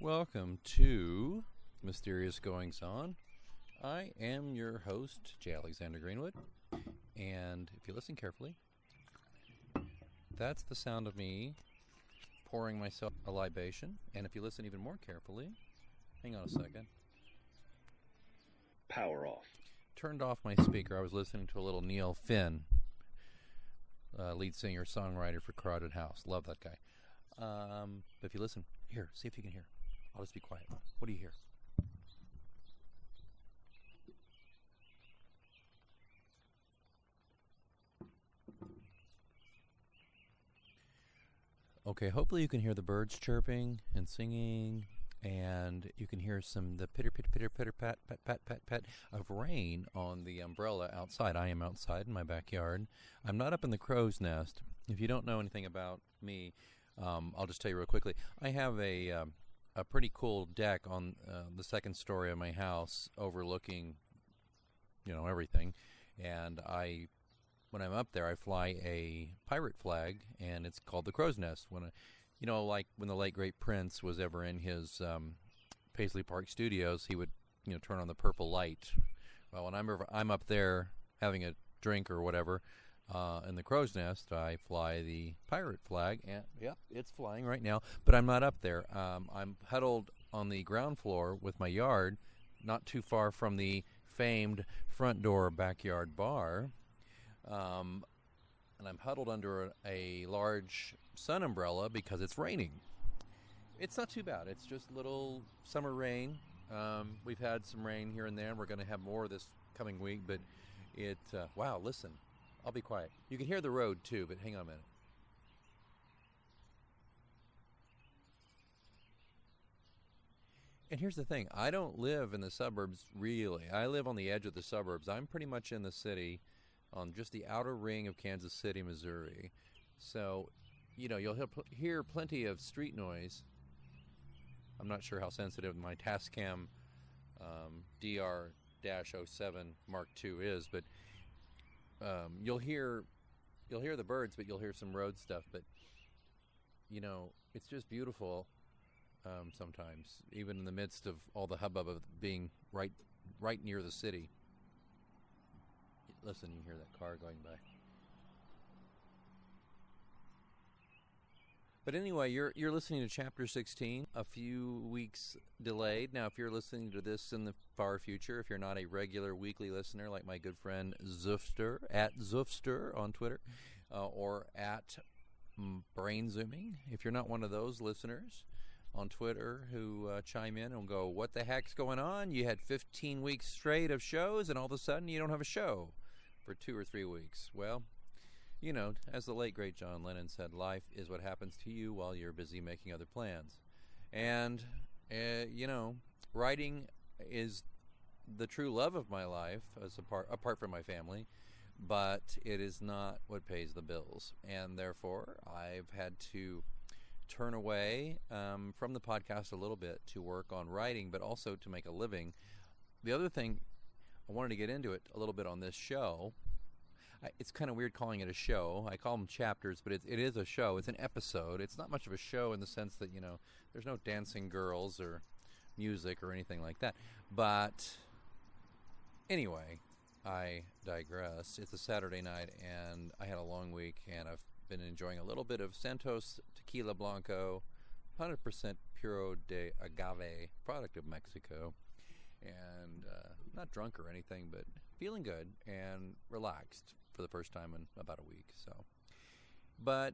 Welcome to Mysterious Goings On. I am your host, J. Alexander Greenwood, and if you listen carefully, that's the sound of me pouring myself a libation, and if you listen even more carefully, hang on a second. Power off. Turned off my speaker. I was listening to a little Neil Finn, lead singer, songwriter for Crowded House. Love that guy. But if you listen, here, see if you can hear. I'll just be quiet. What do you hear? Okay, hopefully you can hear the birds chirping and singing, and you can hear the pitter pitter pitter pitter pat pat pat pat pat of rain on the umbrella outside. I am outside in my backyard. I'm not up in the crow's nest. If you don't know anything about me, I'll just tell you real quickly. I have a pretty cool deck on the second story of my house, overlooking, everything. And when I'm up there, I fly a pirate flag, and it's called the Crow's Nest. Like when the late great Prince was ever in his Paisley Park studios, he would, turn on the purple light. Well, when I'm up there having a drink or whatever, in the Crow's Nest, I fly the pirate flag, and yep, it's flying right now, but I'm not up there. I'm huddled on the ground floor with my yard, not too far from the famed front door backyard bar, and I'm huddled under a large sun umbrella because it's raining. It's not too bad. It's just little summer rain. We've had some rain here and there, and we're going to have more this coming week, but wow, listen. I'll be quiet. You can hear the road, too, but hang on a minute. And here's the thing. I don't live in the suburbs, really. I live on the edge of the suburbs. I'm pretty much in the city, on just the outer ring of Kansas City, Missouri. So, you'll hear plenty of street noise. I'm not sure how sensitive my Tascam DR-07 Mark II is, but you'll hear the birds, but you'll hear some road stuff. But it's just beautiful. Sometimes, even in the midst of all the hubbub of being right near the city. Listen, you hear that car going by. But anyway, you're listening to Chapter 16, a few weeks delayed. Now, if you're listening to this in the far future, if you're not a regular weekly listener like my good friend Zoofster, at Zoofster on Twitter, or at Brainzooming, if you're not one of those listeners on Twitter who chime in and go, what the heck's going on? You had 15 weeks straight of shows, and all of a sudden you don't have a show for 2 or 3 weeks. Well, as the late, great John Lennon said, life is what happens to you while you're busy making other plans. And, writing is the true love of my life, apart from my family, but it is not what pays the bills. And therefore, I've had to turn away from the podcast a little bit to work on writing, but also to make a living. The other thing, I wanted to get into it a little bit on this show. It's kind of weird calling it a show. I call them chapters, but it is a show. It's an episode. It's not much of a show in the sense that, there's no dancing girls or music or anything like that. But anyway, I digress. It's a Saturday night, and I had a long week, and I've been enjoying a little bit of Santos Tequila Blanco, 100% Puro de Agave, product of Mexico. And not drunk or anything, but feeling good and relaxed for the first time in about a week. But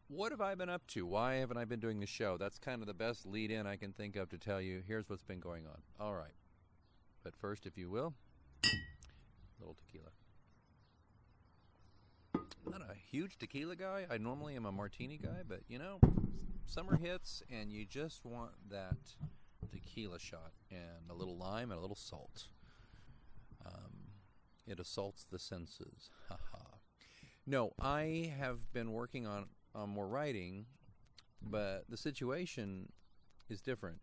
what have I been up to? Why haven't I been doing the show? That's kind of the best lead-in I can think of to tell you, here's what's been going on. All right. But first, if you will, a little tequila. I'm not a huge tequila guy. I normally am a martini guy, but, summer hits, and you just want that tequila shot and a little lime and a little salt. It assaults the senses. No, I have been working on more writing, but the situation is different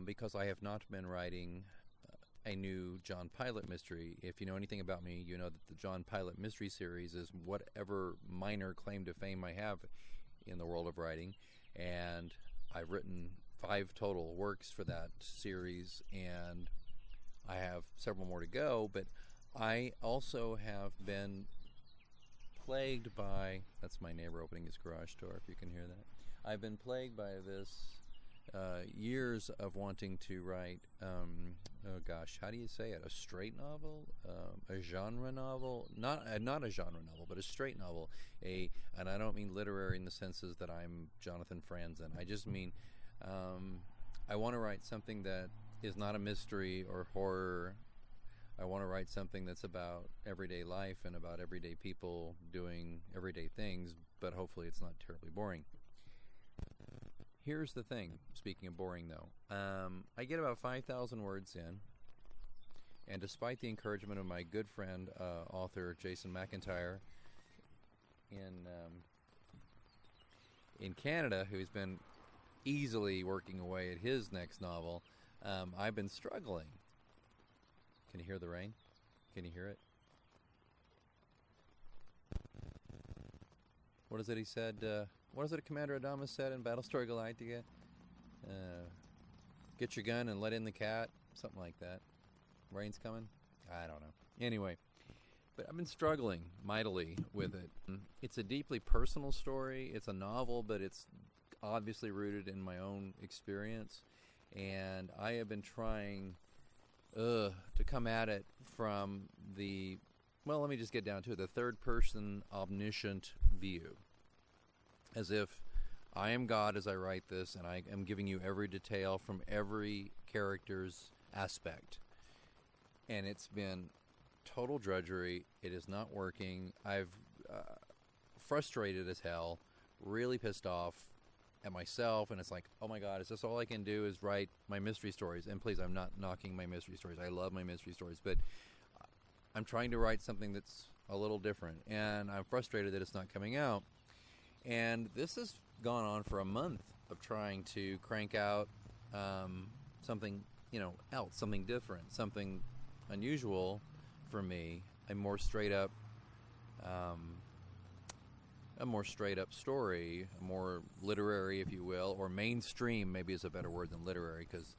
because I have not been writing a new John Pilot mystery. If you know anything about me, you know that the John Pilot mystery series is whatever minor claim to fame I have in the world of writing, and I've written 5 total works for that series, and I have several more to go. But I also have been plagued by, that's my neighbor opening his garage door, if you can hear that. I've been plagued by this years of wanting to write, oh gosh, how do you say it? A straight novel, a genre novel, not a genre novel, but a straight novel. And I don't mean literary in the senses that I'm Jonathan Franzen. I just mean I want to write something that is not a mystery or horror. I want to write something that's about everyday life and about everyday people doing everyday things, but hopefully it's not terribly boring. Here's the thing, speaking of boring though, I get about 5,000 words in, and despite the encouragement of my good friend, author Jason McIntyre in Canada, who's been easily working away at his next novel, I've been struggling. Can you hear the rain? Can you hear it? What is it he said? What is it Commander Adamas said in Battlestar Galactica? Get your gun and let in the cat. Something like that. Rain's coming? I don't know. Anyway, but I've been struggling mightily with it. It's a deeply personal story. It's a novel, but it's obviously rooted in my own experience. And I have been trying to come at it from the, well, let me just get down to it, the third-person omniscient view. As if I am God as I write this, and I am giving you every detail from every character's aspect. And it's been total drudgery. It is not working. I've frustrated as hell, really pissed off at myself, and it's like, oh my God, is this all I can do is write my mystery stories? And please, I'm not knocking my mystery stories. I love my mystery stories, but I'm trying to write something that's a little different, and I'm frustrated that it's not coming out. And this has gone on for a month of trying to crank out something, else, something different, something unusual for me, a more straight up story, a more literary, if you will, or mainstream maybe is a better word than literary, because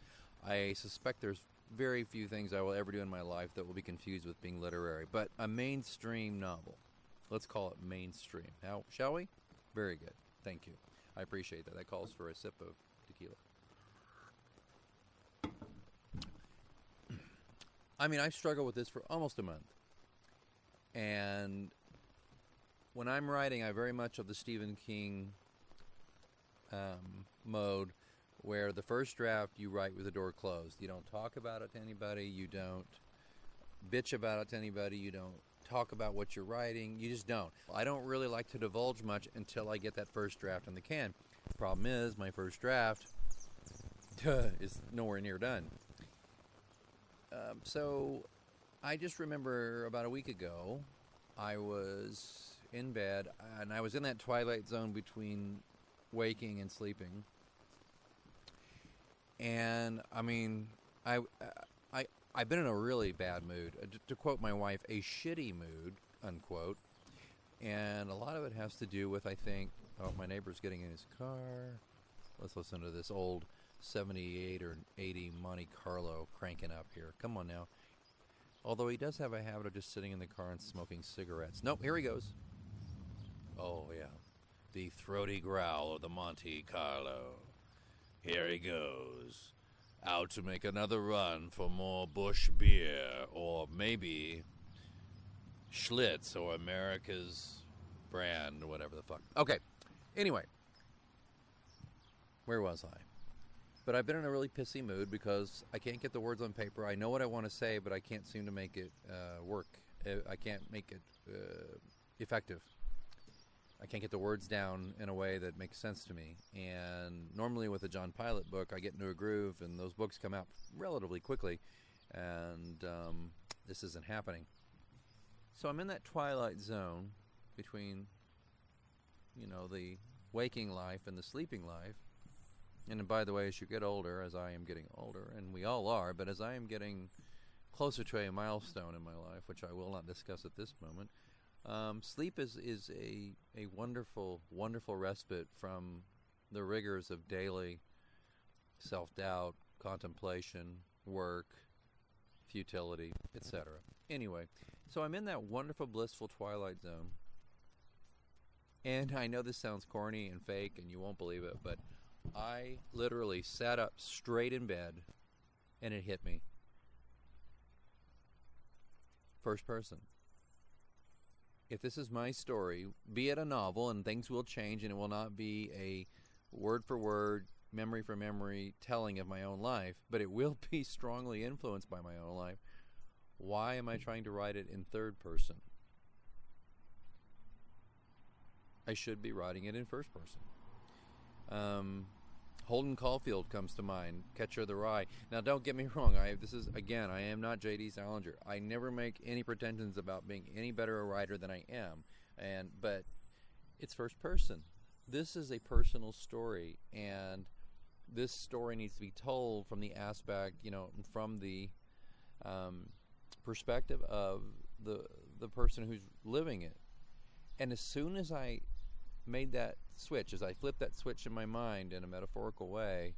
I suspect there's very few things I will ever do in my life that will be confused with being literary. But a mainstream novel. Let's call it mainstream. Now, shall we? Very good. Thank you. I appreciate that. That calls for a sip of tequila. I mean, I've struggled with this for almost a month. And when I'm writing, I very much of the Stephen King mode, where the first draft you write with the door closed. You don't talk about it to anybody. You don't bitch about it to anybody. You don't talk about what you're writing. You just don't. I don't really like to divulge much until I get that first draft in the can. The problem is my first draft is nowhere near done. So I just remember about a week ago, I was in bed, and I was in that twilight zone between waking and sleeping. And I mean, I've been in a really bad mood. To quote my wife, a shitty mood, unquote. And a lot of it has to do with, I think, oh, my neighbor's getting in his car. Let's listen to this old 78 or 80 Monte Carlo cranking up here. Come on now. Although he does have a habit of just sitting in the car and smoking cigarettes. Nope, here he goes. Oh, yeah. The throaty growl of the Monte Carlo. Here he goes. Out to make another run for more Busch beer, or maybe Schlitz, or America's brand, or whatever the fuck. Okay, anyway. Where was I? But I've been in a really pissy mood because I can't get the words on paper. I know what I want to say, but I can't seem to make it work. I can't make it effective. I can't get the words down in a way that makes sense to me. And normally with a John Pilot book, I get into a groove, and those books come out relatively quickly. And this isn't happening. So I'm in that twilight zone between, the waking life and the sleeping life. And by the way, as you get older, as I am getting older, and we all are, but as I am getting closer to a milestone in my life, which I will not discuss at this moment, sleep is a wonderful, wonderful respite from the rigors of daily self-doubt, contemplation, work, futility, etc. Anyway, so I'm in that wonderful, blissful twilight zone. And I know this sounds corny and fake and you won't believe it, but I literally sat up straight in bed and it hit me. First person. If this is my story, be it a novel, and things will change, and it will not be a word for word, memory for memory telling of my own life, but it will be strongly influenced by my own life. Why am I trying to write it in third person? I should be writing it in first person. Holden Caulfield comes to mind, Catcher of the Rye. Now, don't get me wrong. I am not J.D. Salinger. I never make any pretensions about being any better a writer than I am. But it's first person. This is a personal story, and this story needs to be told from the aspect, from the perspective of the person who's living it. And as soon as I made that switch, as I flipped that switch in my mind in a metaphorical way,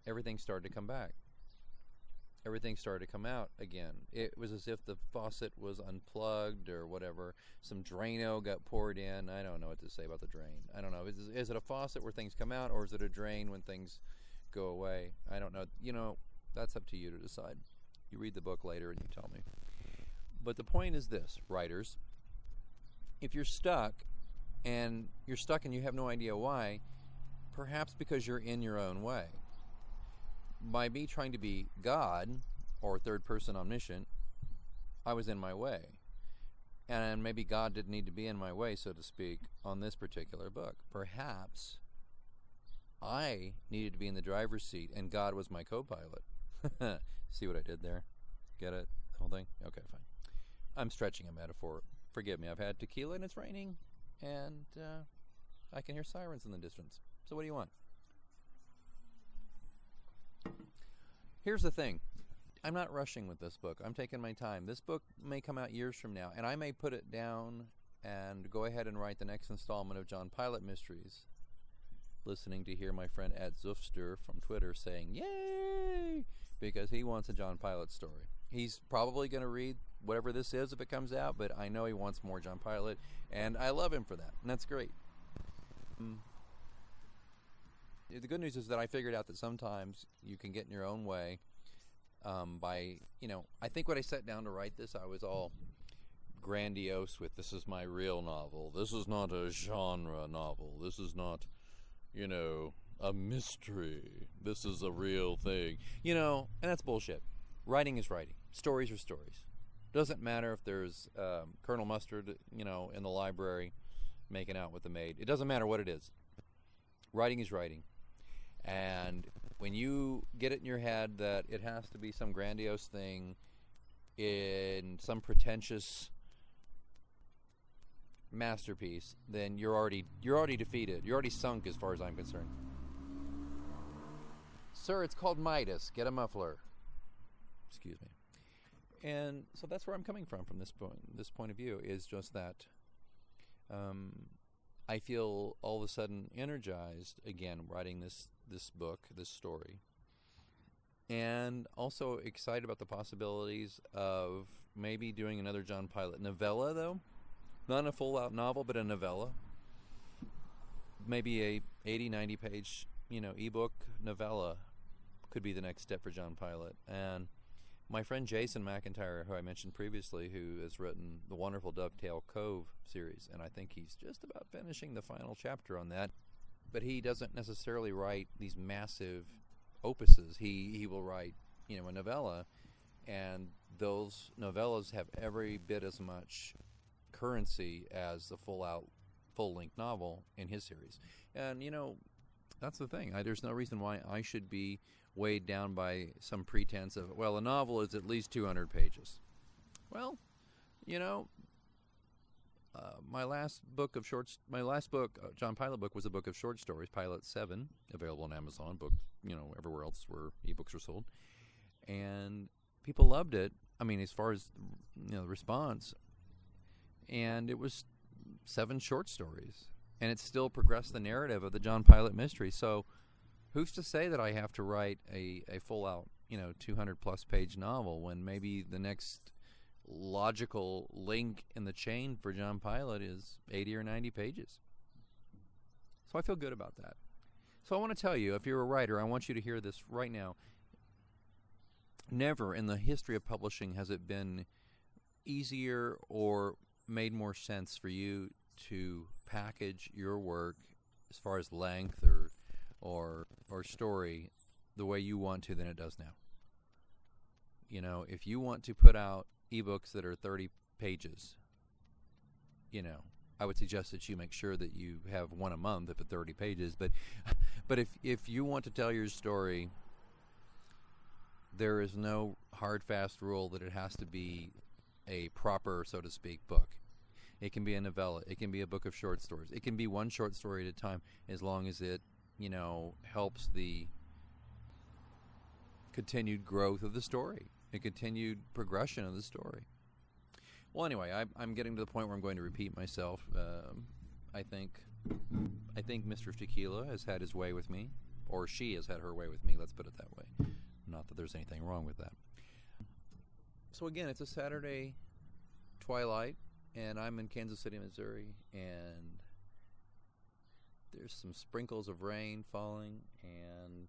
everything started to come back. Everything started to come out again. It was as if the faucet was unplugged or whatever. Some Drano got poured in. I don't know what to say about the drain. I don't know. Is it a faucet where things come out, or is it a drain when things go away? I don't know. That's up to you to decide. You read the book later and you tell me. But the point is this, writers. If you're stuck and you have no idea why, perhaps because you're in your own way. By me trying to be God, or third person omniscient, I was in my way. And maybe God didn't need to be in my way, so to speak, on this particular book. Perhaps I needed to be in the driver's seat and God was my co-pilot. See what I did there? Get it? The whole thing? Okay, fine. I'm stretching a metaphor. Forgive me. I've had tequila and it's raining, and I can hear sirens in the distance. So what do you want? Here's the thing. I'm not rushing with this book. I'm taking my time. This book may come out years from now, and I may put it down and go ahead and write the next installment of John Pilot Mysteries, listening to hear my friend Ed Zufster from Twitter saying, yay, because he wants a John Pilot story. He's probably going to read whatever this is if it comes out, but I know he wants more John Pilot, and I love him for that, and that's great. The good news is that I figured out that sometimes you can get in your own way by, I think when I sat down to write this, I was all grandiose with, this is my real novel. This is not a genre novel. This is not, a mystery. This is a real thing. And that's bullshit. Writing is writing. Stories are stories. Doesn't matter if there's Colonel Mustard, in the library making out with the maid. It doesn't matter what it is. Writing is writing. And when you get it in your head that it has to be some grandiose thing in some pretentious masterpiece, then you're already defeated. You're already sunk as far as I'm concerned. Sir, it's called Midas. Get a muffler. Excuse me. And so that's where I'm coming from this point of view, is just that I feel all of a sudden energized again writing this book, this story, and also excited about the possibilities of maybe doing another John Pilot novella, though not a full-out novel, but a novella, maybe a 80-90 page ebook novella could be the next step for John Pilot. And my friend Jason McIntyre, who I mentioned previously, who has written the wonderful Dovetail Cove series, and I think he's just about finishing the final chapter on that, but he doesn't necessarily write these massive opuses. He will write, a novella, and those novellas have every bit as much currency as the full-length novel in his series. And, that's the thing. There's no reason why I should be weighed down by some pretense of, a novel is at least 200 pages. Well, my last book, John Pilot book, was a book of short stories, Pilot 7, available on Amazon, book, everywhere else where ebooks are sold. And people loved it. I mean, as far as, the response. And it was 7 short stories. And it still progressed the narrative of the John Pilot mystery. So who's to say that I have to write a full out, 200 plus page novel when maybe the next logical link in the chain for John Pilot is 80 or 90 pages. So I feel good about that. So I want to tell you, if you're a writer, I want you to hear this right now. Never in the history of publishing has it been easier or made more sense for you to package your work as far as length or story the way you want to than it does now. If you want to put out ebooks that are 30 pages, I would suggest that you make sure that you have one a month if it's 30 pages. But if you want to tell your story, there is no hard, fast rule that it has to be a proper, so to speak, book. It can be a novella. It can be a book of short stories. It can be one short story at a time, as long as it, helps the continued growth of the story, the continued progression of the story. Well, anyway, I'm getting to the point where I'm going to repeat myself. I think Mr. Tequila has had his way with me, or she has had her way with me. Let's put it that way. Not that there's anything wrong with that. So again, it's a Saturday twilight, and I'm in Kansas City, Missouri, and there's some sprinkles of rain falling, and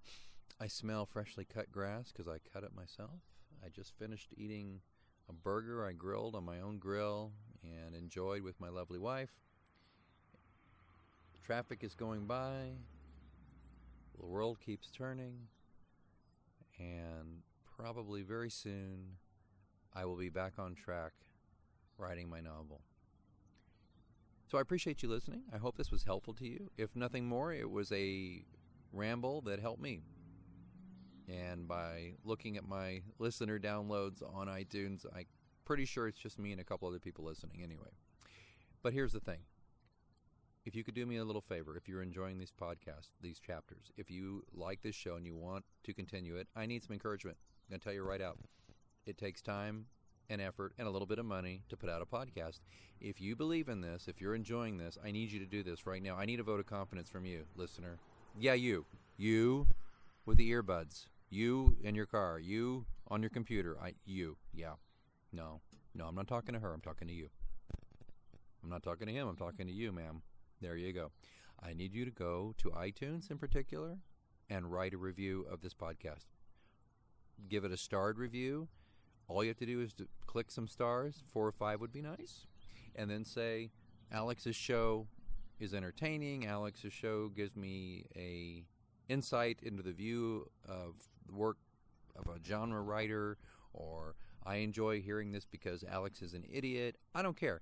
I smell freshly cut grass because I cut it myself. I just finished eating a burger I grilled on my own grill and enjoyed with my lovely wife. Traffic is going by. The world keeps turning. And probably very soon I will be back on track writing my novel. So I appreciate you listening. I hope this was helpful to you. If nothing more, it was a ramble that helped me. And by looking at my listener downloads on iTunes, I'm pretty sure it's just me and a couple other people listening anyway. But here's the thing. If you could do me a little favor, if you're enjoying these podcasts, these chapters, if you like this show and you want to continue it, I need some encouragement. I'm going to tell you right out. It takes time and effort and a little bit of money to put out a podcast. If you believe in this, if you're enjoying this, I need you to do this right now. I need a vote of confidence from you, listener. Yeah, you. You with the earbuds. You in your car. You on your computer. You. Yeah. No, I'm not talking to her. I'm talking to you. I'm not talking to him. I'm talking to you, ma'am. There you go. I need you to go to iTunes in particular and write a review of this podcast. Give it a starred review. All you have to do is to click some stars. 4 or 5 would be nice. And then say, Alex's show is entertaining. Alex's show gives me a insight into the view of the work of a genre writer, or I enjoy hearing this because Alex is an idiot. I don't care.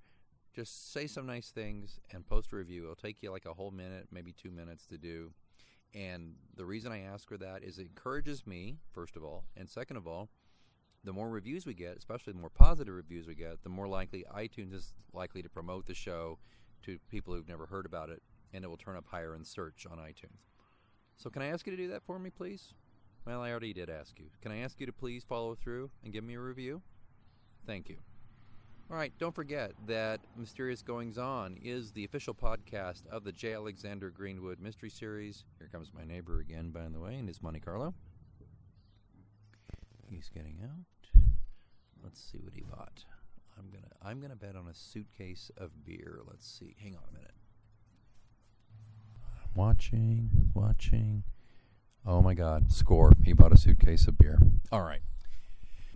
Just say some nice things and post a review. It'll take you like a whole minute, maybe 2 minutes to do. And the reason I ask for that is it encourages me, first of all. And second of all, the more reviews we get, especially the more positive reviews we get, the more likely iTunes is likely to promote the show to people who've never heard about it, and it will turn up higher in search on iTunes. So can I ask you to do that for me, please? Well, I already did ask you. Can I ask you to please follow through and give me a review? Thank you. All right, don't forget that Mysterious Goings On is the official podcast of the J. Alexander Greenwood Mystery Series. Here comes my neighbor again, by the way, and it's Monte Carlo. He's getting out. Let's see what he bought. I'm gonna bet on a suitcase of beer. Let's see. Hang on a minute. I'm watching. Oh my God, score. He bought a suitcase of beer. All right.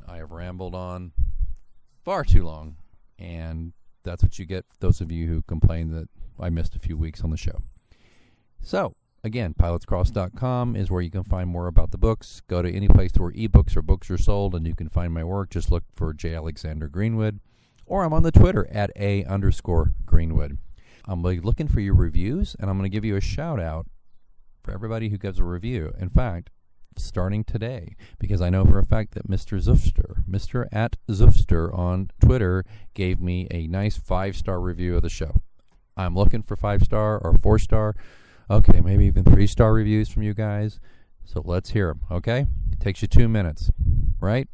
I have rambled on far too long, and that's what you get, those of you who complain that I missed a few weeks on the show. So, again, pilotscross.com is where you can find more about the books. Go to any place where ebooks or books are sold, and you can find my work. Just look for J. Alexander Greenwood, or I'm on the Twitter at @A_Greenwood. I'm looking for your reviews, and I'm going to give you a shout-out for everybody who gives a review. In fact, starting today, because I know for a fact that Mr. @Zufster on Twitter gave me a nice 5-star review of the show. I'm looking for 5-star or 4-star, okay, maybe even 3-star reviews from you guys. So let's hear them, okay? It takes you 2 minutes, right?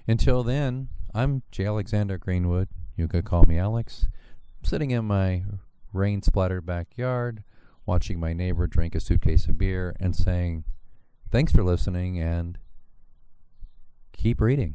Until then, I'm J. Alexander Greenwood. You could call me Alex. I'm sitting in my rain-splattered backyard, watching my neighbor drink a suitcase of beer and saying, Thanks for listening, and keep reading.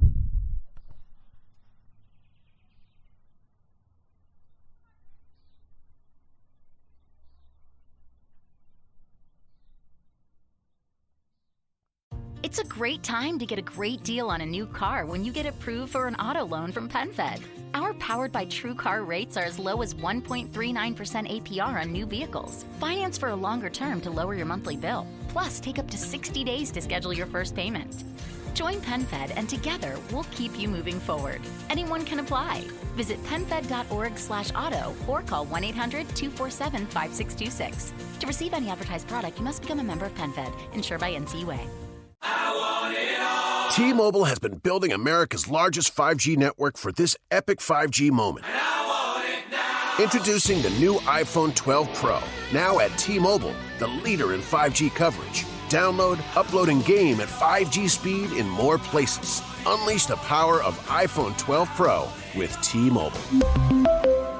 It's a great time to get a great deal on a new car when you get approved for an auto loan from PenFed. Our Powered by True Car rates are as low as 1.39% APR on new vehicles. Finance for a longer term to lower your monthly bill. Plus, take up to 60 days to schedule your first payment. Join PenFed, and together we'll keep you moving forward. Anyone can apply. Visit penfed.org/auto or call 1-800-247-5626. To receive any advertised product, you must become a member of PenFed, insured by NCUA. T-Mobile has been building America's largest 5G network for this epic 5G moment. Introducing the new iPhone 12 Pro, now at T-Mobile, the leader in 5G coverage. Download, upload, and game at 5G speed in more places. Unleash the power of iPhone 12 Pro with T-Mobile.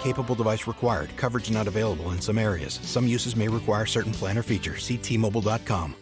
Capable device required. Coverage not available in some areas. Some uses may require certain plan or features. See T-Mobile.com.